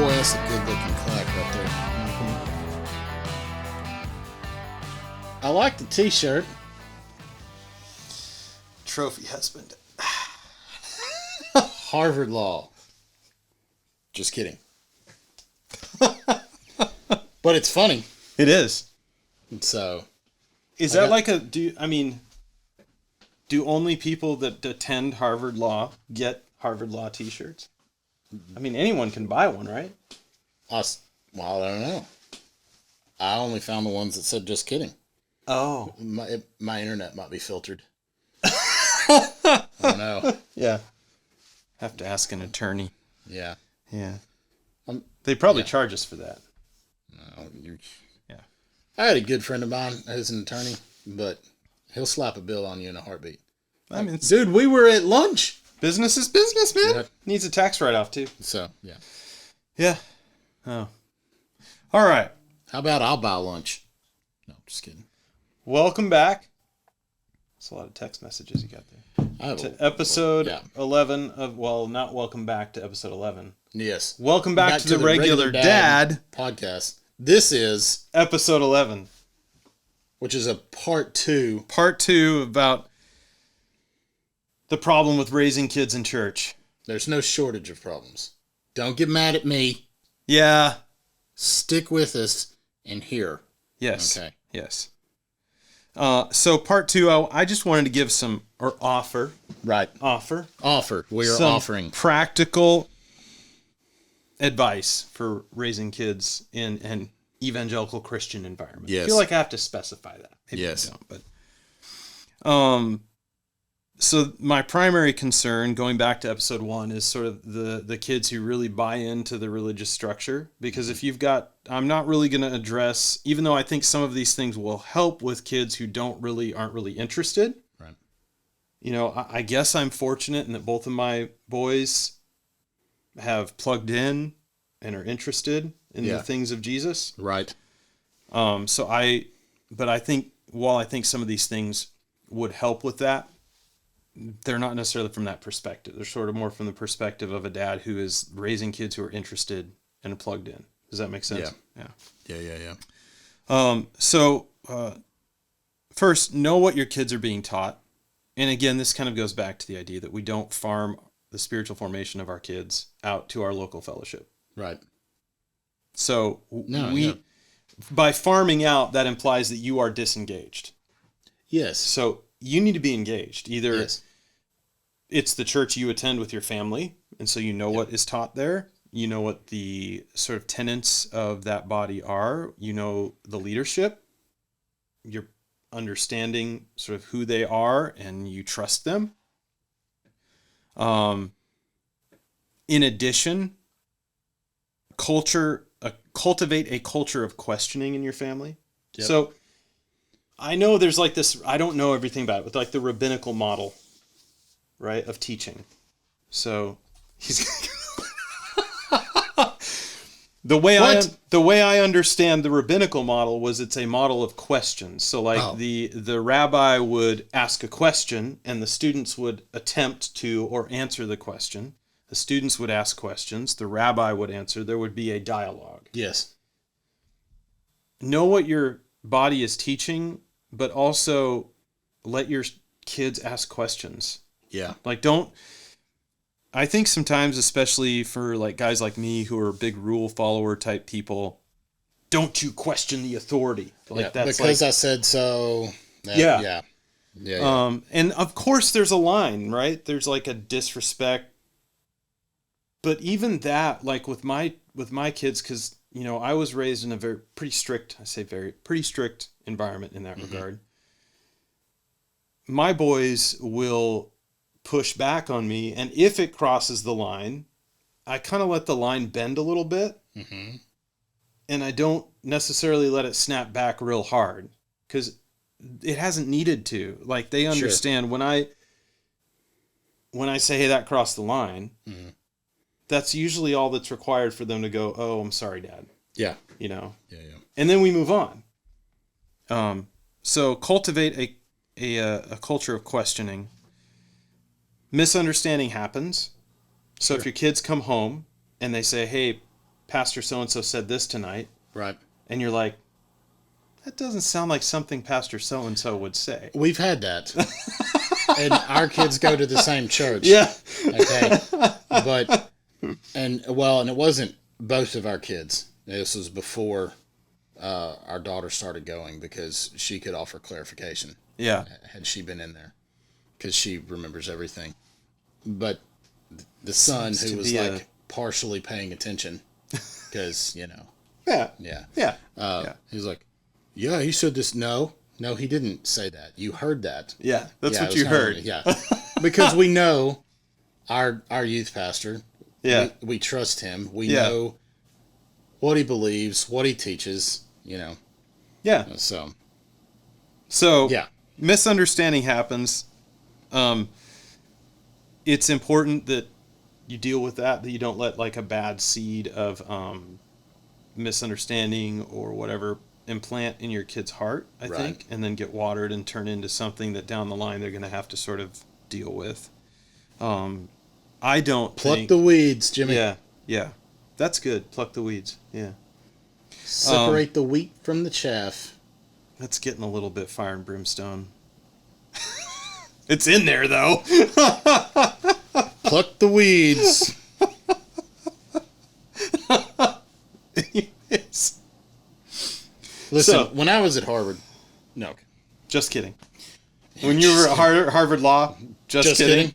Boy, that's a good looking clack right there. I like the t-shirt. Trophy husband. Harvard Law. Just kidding. But it's funny. It is. So, Is that like a do only people that attend Harvard Law get Harvard Law t-shirts? I mean, anyone can buy one, right? well, I don't know. I only found the ones that said just kidding. Oh. My internet might be filtered. I don't know. Yeah. Have to ask an attorney. Yeah. Yeah. They probably yeah. charge us for that. No, Yeah. I had a good friend of mine who's an attorney, but he'll slap a bill on you in a heartbeat. I mean, Dude, we were at lunch. business is business, man. Yeah. Needs a tax write-off, too. So, yeah. Yeah. Oh. All right. How about I'll buy lunch? No, just kidding. Welcome back. That's a lot of text messages you got there. I have To episode yeah. 11 of, well, not welcome back to episode 11. Yes. Welcome back to the regular dad podcast. This is, episode 11. which is a part 2. Part 2 about the problem with raising kids in church. There's no shortage of problems. Don't get mad at me. Yeah. Stick with us and hear. Yes. Okay. Yes. So part 2, I just wanted to give some, or offer. Right. Offer. We are some offering. practical advice for raising kids in an evangelical Christian environment. Yes. I feel like I have to specify that. Maybe Yes. I don't, but so my primary concern, going back to episode 1, is sort of the kids who really buy into the religious structure. Because if you've got, I'm not really going to address, even though I think some of these things will help with kids who aren't really interested. Right. You know, I guess I'm fortunate in that both of my boys have plugged in and are interested in the things of Jesus. Right. But I think while I think some of these things would help with that, they're not necessarily from that perspective. They're sort of more from the perspective of a dad who is raising kids who are interested and plugged in. Does that make sense? Yeah. So first, know what your kids are being taught. And again, this kind of goes back to the idea that we don't farm the spiritual formation of our kids out to our local fellowship. Right. So by farming out, that implies that you are disengaged. Yes. So you need to be engaged. Either it's the church you attend with your family, and so you know what is taught there. You know what the sort of tenets of that body are. You know the leadership. You're understanding sort of who they are, and you trust them. In addition, cultivate a culture of questioning in your family. Yep. So I know there's like this, I don't know everything about it, but like the rabbinical model, right, of teaching. So the way I understand the rabbinical model was it's a model of questions. So like the rabbi would ask a question and the students would attempt to or answer the question. The students would ask questions, the rabbi would answer, there would be a dialogue. Yes. Know what your body is teaching, but also let your kids ask questions. Yeah. Like I think sometimes, especially for like guys like me who are big rule follower type people, don't you question the authority. Like that's because like, I said so. Yeah. Yeah. And of course there's a line, right? There's like a disrespect. But even that, like with my kids, because, you know, I was raised in a pretty strict environment in that regard. My boys will push back on me, and if it crosses the line, I kind of let the line bend a little bit, and I don't necessarily let it snap back real hard, because it hasn't needed to. Like, they understand when I say, hey, that crossed the line, that's usually all that's required for them to go, oh, I'm sorry, Dad. Yeah. You know? Yeah. And then we move on. So cultivate a culture of questioning. Misunderstanding happens. So if your kids come home and they say, hey, Pastor so-and-so said this tonight. Right. And you're like, that doesn't sound like something Pastor so-and-so would say. We've had that. And our kids go to the same church. Yeah. Okay. And it wasn't both of our kids. This was before our daughter started going, because she could offer clarification. Yeah. Had she been in there, because she remembers everything. But the son, who was like partially paying attention, because, Yeah. Yeah. Yeah. He was like, yeah, he said this. No, he didn't say that. You heard that. Yeah. That's Yeah, what it was you kinda heard. like, yeah. Because we know our youth pastor. Yeah. We trust him. We Yeah. know what he believes, what he teaches, Yeah. So yeah. misunderstanding happens. It's important that you deal with that you don't let like a bad seed of misunderstanding or whatever implant in your kid's heart, I think, and then get watered and turn into something that down the line they're going to have to sort of deal with. I don't Pluck the weeds, Jimmy. Yeah, yeah. That's good. Pluck the weeds. Yeah. Separate the wheat from the chaff. That's getting a little bit fire and brimstone. It's in there, though. Pluck the weeds. Yes. Listen, when I was at Harvard, no. Just kidding. When you were at Harvard Law, just kidding.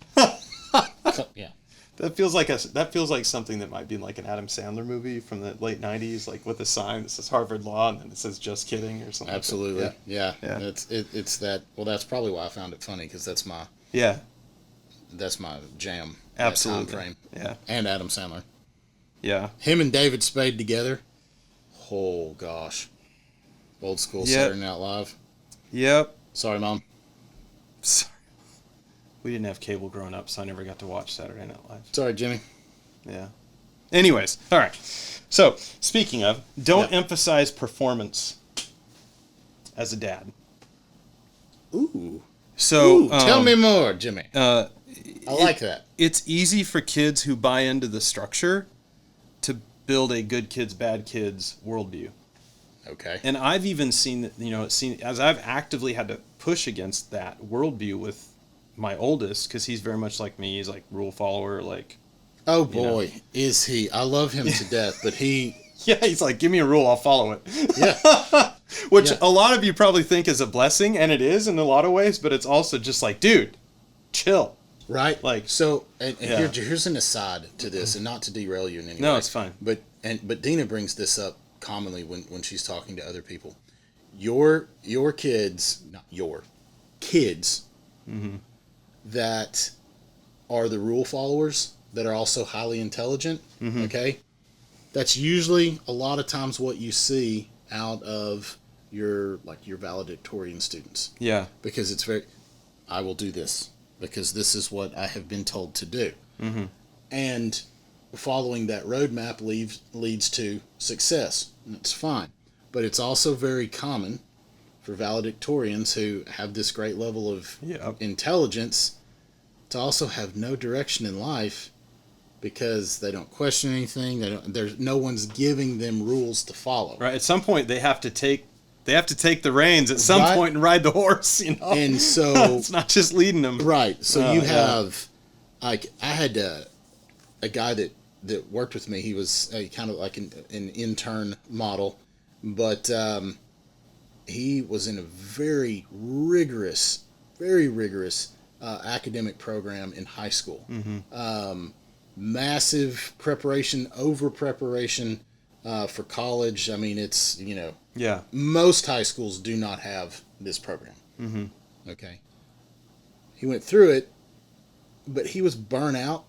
Yeah. That feels like something that might be like an Adam Sandler movie from the late '90s, like with a sign that says Harvard Law and then it says "Just kidding" or something. Absolutely. Like that. Yeah. It's that. Well, that's probably why I found it funny, because that's my jam. Absolutely. That time frame. Yeah. And Adam Sandler. Yeah. Him and David Spade together. Oh gosh. Old school Saturday Night Live. Yep. Sorry, Mom. Sorry. We didn't have cable growing up, so I never got to watch Saturday Night Live. Sorry, Jimmy. Yeah. Anyways, all right. So, speaking of, don't emphasize performance as a dad. Ooh. So, tell me more, Jimmy. I like that. It's easy for kids who buy into the structure to build a good kids, bad kids worldview. Okay. And I've even seen that, as I've actively had to push against that worldview with my oldest, because he's very much like me. He's like rule follower, like. Oh boy, is he! I love him to death, but he. Yeah, he's like, give me a rule, I'll follow it. Yeah. Which a lot of you probably think is a blessing, and it is in a lot of ways, but it's also just like, dude, chill. Right. Like, so, and here's an aside to this, and not to derail you in any way. No, it's fine. But Dina brings this up commonly when she's talking to other people. Your kids, not your kids, that are the rule followers, that are also highly intelligent. Okay, that's usually a lot of times what you see out of your valedictorian students. Yeah. Because it's I will do this because this is what I have been told to do. And following that roadmap leads to success. And it's fine. But it's also very common for valedictorians who have this great level of intelligence to also have no direction in life, because they don't question anything. There's no one's giving them rules to follow. Right. At some point, they have to take the reins at some point and ride the horse. And so it's not just leading them. Right. So you have, like, I had a guy that worked with me. He was kind of like an intern model, but he was in a very rigorous academic program in high school. Massive preparation, over preparation for college. I mean, it's, most high schools do not have this program. Okay. He went through it, but he was burnt out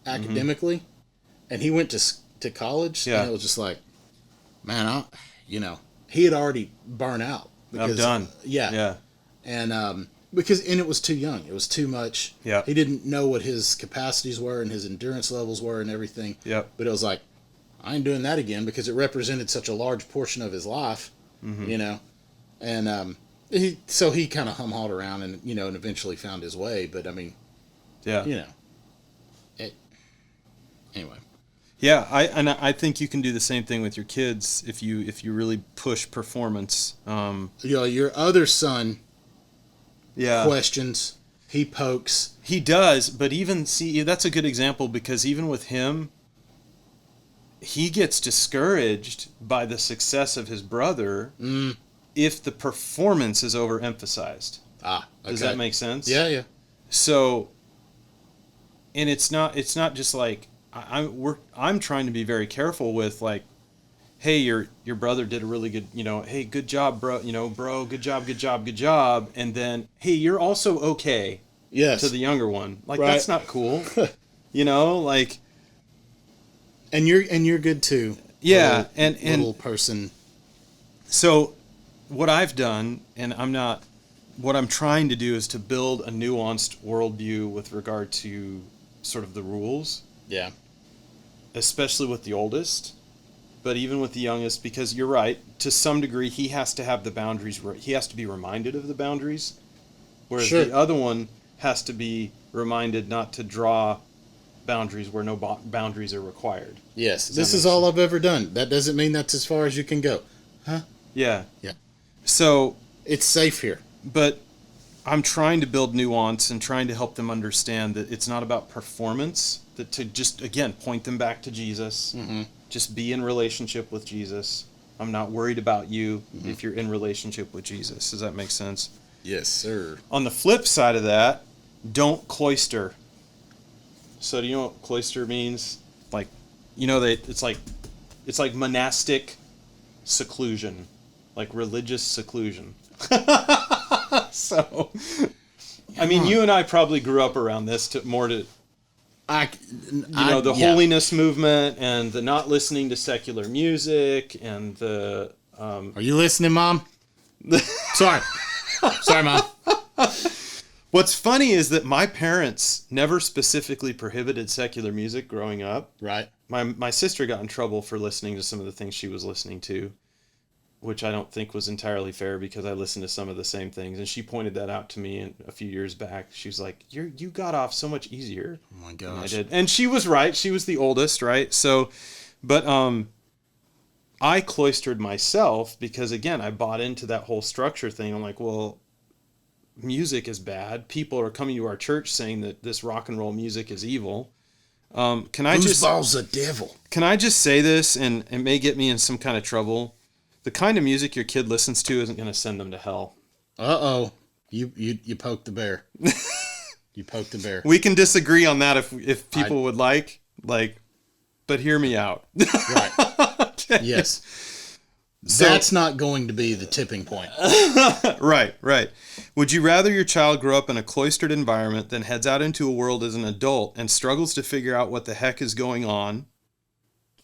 academically, and he went to college, and it was just like, man, he had already burnt out. Because, I'm done. Yeah. And because it was too young. It was too much. Yeah. He didn't know what his capacities were and his endurance levels were and everything. Yeah. But it was like, I ain't doing that again, because it represented such a large portion of his life, And he kind of hum-hawed around and, and eventually found his way. But I mean, anyway. Yeah, I think you can do the same thing with your kids if you really push performance. Your other son Yeah. questions, he pokes. He does, but even see that's a good example because even with him, he gets discouraged by the success of his brother if the performance is overemphasized. Ah, okay. Does that make sense? Yeah, yeah. So, and it's not just like I'm trying to be very careful with like, hey, your brother did a really good, hey, good job, bro, bro, good job, and then hey, you're also okay. Yes. To the younger one, like Right. that's not cool, like. And you're good too. Yeah, little person. So, what I've done, and what I'm trying to do is to build a nuanced worldview with regard to sort of the rules. Yeah. Especially with the oldest, but even with the youngest, because you're right, to some degree, he has to have the boundaries, he has to be reminded of the boundaries, whereas Sure. the other one has to be reminded not to draw boundaries where no boundaries are required. Yes. This is all I've ever done. That doesn't mean that's as far as you can go. Huh? Yeah. Yeah. So, it's safe here. but I'm trying to build nuance and trying to help them understand that it's not about performance, that to just, again, point them back to Jesus. Mm-hmm. Just be in relationship with Jesus. I'm not worried about you if you're in relationship with Jesus. Does that make sense? Yes, sir. On the flip side of that, don't cloister. So do you know what cloister means? Like, it's like monastic seclusion, like religious seclusion. So, I mean, you and I probably grew up around this the holiness movement and the not listening to secular music and the. Are you listening, Mom? Sorry, Mom. What's funny is that my parents never specifically prohibited secular music growing up. Right. My sister got in trouble for listening to some of the things she was listening to, which I don't think was entirely fair because I listened to some of the same things. And she pointed that out to me a few years back. She was like, you got off so much easier. Oh my gosh. I did. And she was right. She was the oldest, right? So, but I cloistered myself because, again, I bought into that whole structure thing. I'm like, well, music is bad. People are coming to our church saying that this rock and roll music is evil. Foosball's the devil. Can I just say this, and it may get me in some kind of trouble? The kind of music your kid listens to isn't going to send them to hell. Uh-oh. You poked the bear. You poked the bear. We can disagree on that if people would like, but hear me out. Right. Yes. That's not going to be the tipping point. Right. Would you rather your child grow up in a cloistered environment than heads out into a world as an adult and struggles to figure out what the heck is going on?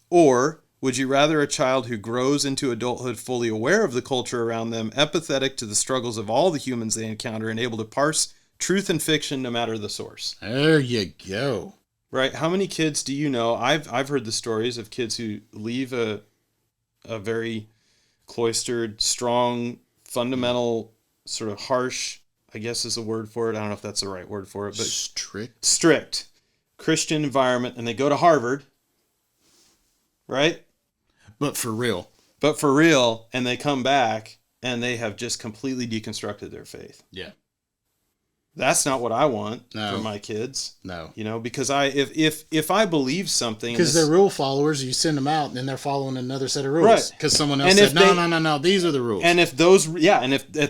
Or would you rather a child who grows into adulthood fully aware of the culture around them, empathetic to the struggles of all the humans they encounter, and able to parse truth and fiction no matter the source? There you go. Right. How many kids do you know? I've heard the stories of kids who leave a very cloistered, strong, fundamental, sort of harsh, I guess is a word for it. I don't know if that's the right word for it, but strict Christian environment, and they go to Harvard, right? But for real, and they come back and they have just completely deconstructed their faith. Yeah. That's not what I want for my kids. No. Because if I believe something, because they're rule followers, you send them out and then they're following another set of rules. Right. Because someone else said, no, these are the rules. And if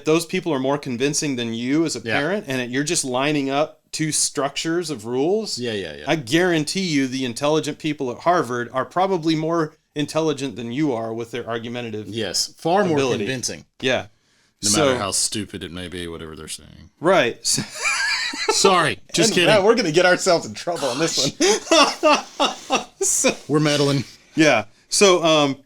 those people are more convincing than you as a parent, and you're just lining up two structures of rules, I guarantee you the intelligent people at Harvard are probably more intelligent than you are with their argumentative far more ability. Convincing. Yeah. No matter how stupid it may be, whatever they're saying. Right. Sorry, just kidding. We're going to get ourselves in trouble on this one. We're meddling. Yeah. So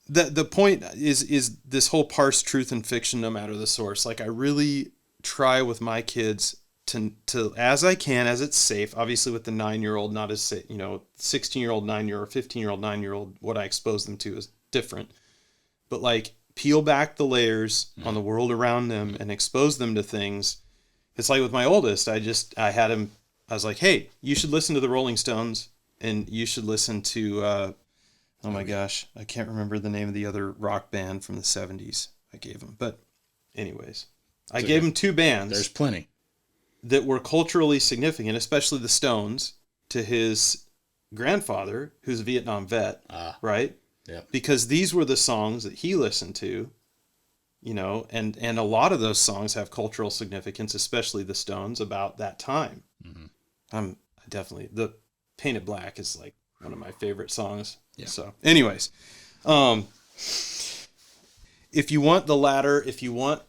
the point is this whole parse truth and fiction no matter the source. Like I really try with my kids to as I can, as it's safe, obviously with the 9-year-old, not as 16-year-old 9-year-old or 15-year-old 9-year-old, what I expose them to is different. But like peel back the layers on the world around them and expose them to things. It's like with my oldest, I was like, hey, you should listen to the Rolling Stones and you should listen to, oh my gosh, I can't remember the name of the other rock band from the 70s I gave him. But anyways, I gave him two bands. There's plenty. That were culturally significant, especially the Stones, to his grandfather, who's a Vietnam vet, right? Yeah. Because these were the songs that he listened to, you know, and a lot of those songs have cultural significance, especially the Stones, about that time. I'm definitely, the Painted Black is like one of my favorite songs. Yeah. So anyways, if you want the latter, if you want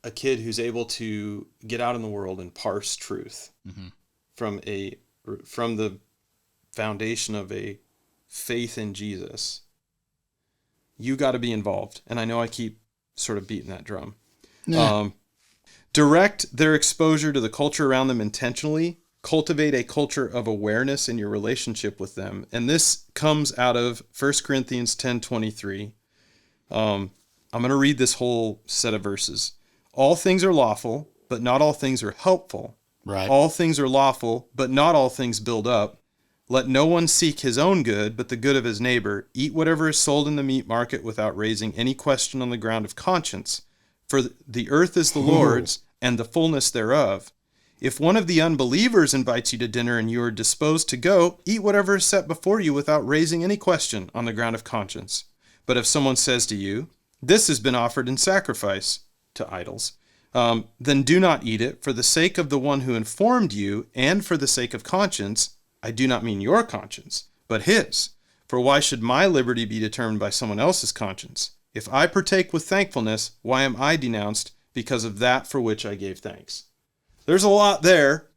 a kid who's able to get out in the world and parse truth from the foundation of a faith in Jesus, you got to be involved. And I know I keep sort of beating that drum. Yeah. Direct their exposure to the culture around them intentionally. Cultivate a culture of awareness in your relationship with them. And this comes out of 1 Corinthians 10:23. I'm going to read this whole set of verses. All things are lawful, but not all things are helpful. Right. All things are lawful, but not all things build up. Let no one seek his own good, but the good of his neighbor. Eat whatever is sold in the meat market without raising any question on the ground of conscience. For the earth is the Lord's, and the fullness thereof. If one of the unbelievers invites you to dinner and you are disposed to go, eat whatever is set before you without raising any question on the ground of conscience. But if someone says to you, this has been offered in sacrifice to idols, then do not eat it for the sake of the one who informed you and for the sake of conscience. I do not mean your conscience, but his. For why should my liberty be determined by someone else's conscience? If I partake with thankfulness, why am I denounced because of that for which I gave thanks? There's a lot there.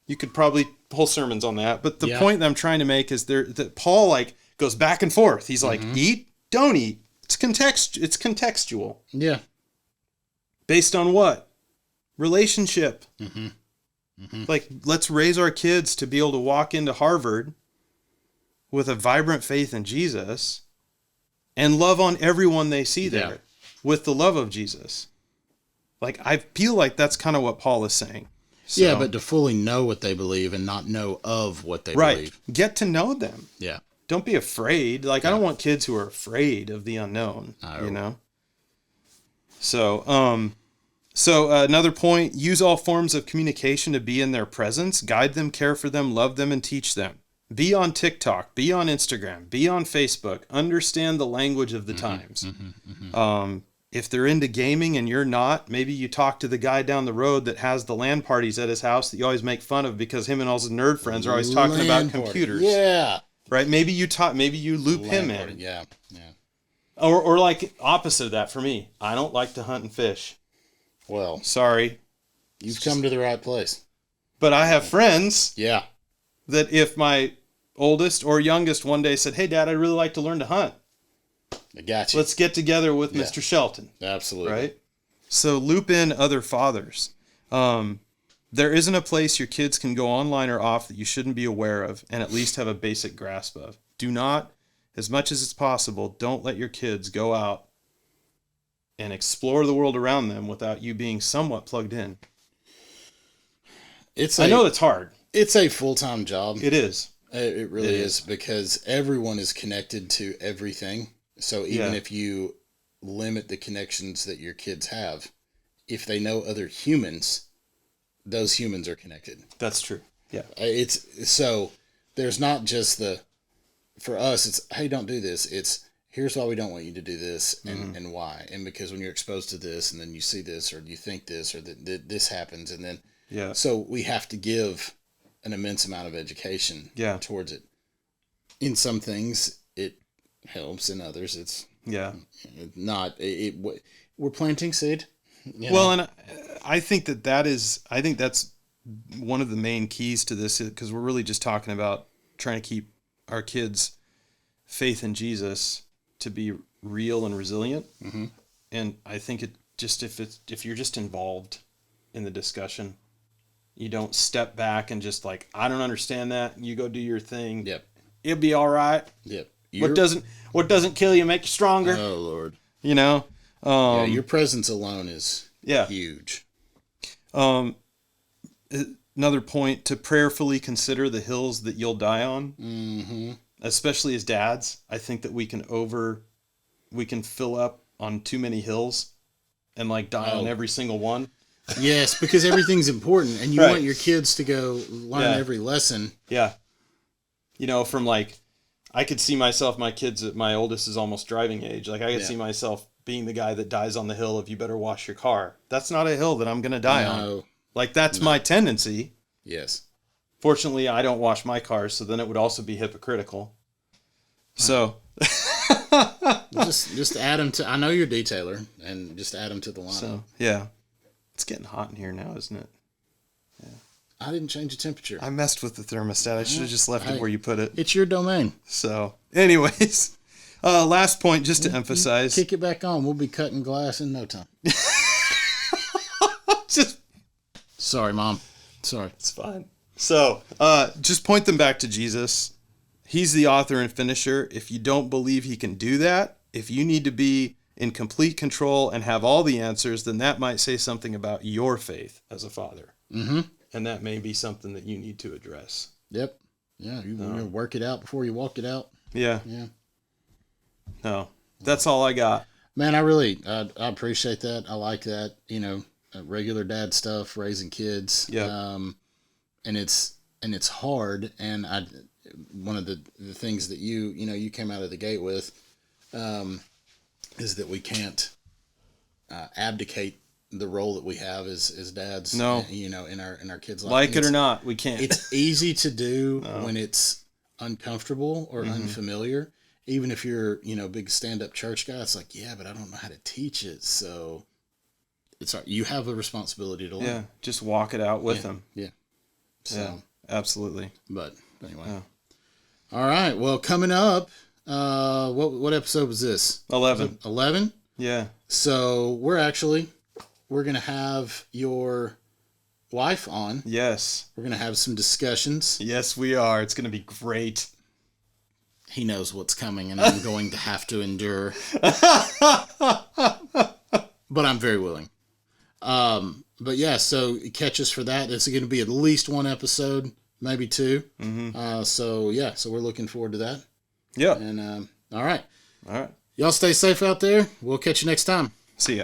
You could probably whole sermons on that. But the point that I'm trying to make is that Paul like goes back and forth. He's like, eat, don't eat. It's contextual. Yeah. Based on what? Relationship. Like, let's raise our kids to be able to walk into Harvard with a vibrant faith in Jesus and love on everyone they see there with the love of Jesus. Like, I feel like that's kind of what Paul is saying. So, Yeah, but to fully know what they believe and not know of what they believe. Get to know them. Yeah. Don't be afraid. Like, I don't want kids who are afraid of the unknown, you know? So another point, use all forms of communication to be in their presence, guide them, care for them, love them, and teach them. Be on TikTok, be on Instagram, be on Facebook, understand the language of the times. If they're into gaming and you're not, maybe you talk to the guy down the road that has the LAN parties at his house that you always make fun of because him and all his nerd friends are always talking about computers. Yeah. Right? Maybe you loop him in. Yeah. Or like opposite of that for me. I don't like to hunt and fish. Well, Sorry. you've come to the right place. But I have friends Yeah. that if my oldest or youngest one day said, hey, Dad, I'd really like to learn to hunt. I got you. Let's get together with Mr. Shelton. Absolutely. Right? So loop in other fathers. There isn't a place your kids can go online or off that you shouldn't be aware of and at least have a basic grasp of. Do not, as much as it's possible, don't let your kids go out and explore the world around them without you being somewhat plugged in. I know that's hard. It's a full-time job. It is. It really is because everyone is connected to everything. So even if you limit the connections that your kids have, if they know other humans, those humans are connected. That's true. Yeah. It's so there's not just for us, it's, hey, don't do this. It's, here's why we don't want you to do this and why. And because when you're exposed to this and then you see this or you think this or that this happens and then, so we have to give an immense amount of education towards it. In some things it helps, in others it's not. We're planting seed. Well, and I think that's one of the main keys to this, because we're really just talking about trying to keep our kids' faith in Jesus to be real and resilient. And I think if you're just involved in the discussion, you don't step back and just like, I don't understand that. You go do your thing. Yep. It'll be all right. Yep. What doesn't kill you make you stronger. Oh Lord. You know. Your presence alone is huge. another point to prayerfully consider the hills that you'll die on. Mm-hmm. Especially as dads, I think that we can fill up on too many hills and like die on every single one. Yes, because everything's important, and you Right. want your kids to go learn every lesson. Yeah. You know, from like, I could see myself, my oldest is almost driving age. Like I could see myself being the guy that dies on the hill of you better wash your car. That's not a hill that I'm going to die on. Like that's my tendency. Yes. Fortunately, I don't wash my cars, so then it would also be hypocritical. So just add them to. I know you're a detailer, and just add them to the line. So yeah, it's getting hot in here now, isn't it? I didn't change the temperature. I messed with the thermostat. I should have just left it where you put it. It's your domain. So, anyways, last point, just to emphasize. Kick it back on. We'll be cutting glass in no time. Sorry, Mom. Sorry. It's fine. So, just point them back to Jesus. He's the author and finisher. If you don't believe he can do that, if you need to be in complete control and have all the answers, then that might say something about your faith as a father. Mm-hmm. And that may be something that you need to address. Yep. Yeah, you're going to work it out before you walk it out. Yeah. Yeah. No, that's all I got. Man, I appreciate that. I like that, regular dad stuff, raising kids. Yeah. And it's hard. And one of the things that you came out of the gate with, is that we can't, abdicate the role that we have as dads. No. In our kids' life. Like it or not, we can't. It's easy to do when it's uncomfortable or unfamiliar. Even if you're, big stand-up church guy, it's like, yeah, but I don't know how to teach it. So you have a responsibility to learn. Yeah, just walk it out with them. Yeah. So, yeah, absolutely. But anyway. Yeah. All right. Well, coming up, what episode was this? 11. 11? Yeah. So we're going to have your wife on. Yes. We're going to have some discussions. Yes, we are. It's going to be great. He knows what's coming, and I'm going to have to endure. But I'm very willing. But yeah, so catch us for that. It's going to be at least one episode, maybe two. Mm-hmm. So we're looking forward to that. Yeah. And all right. All right. Y'all stay safe out there. We'll catch you next time. See ya.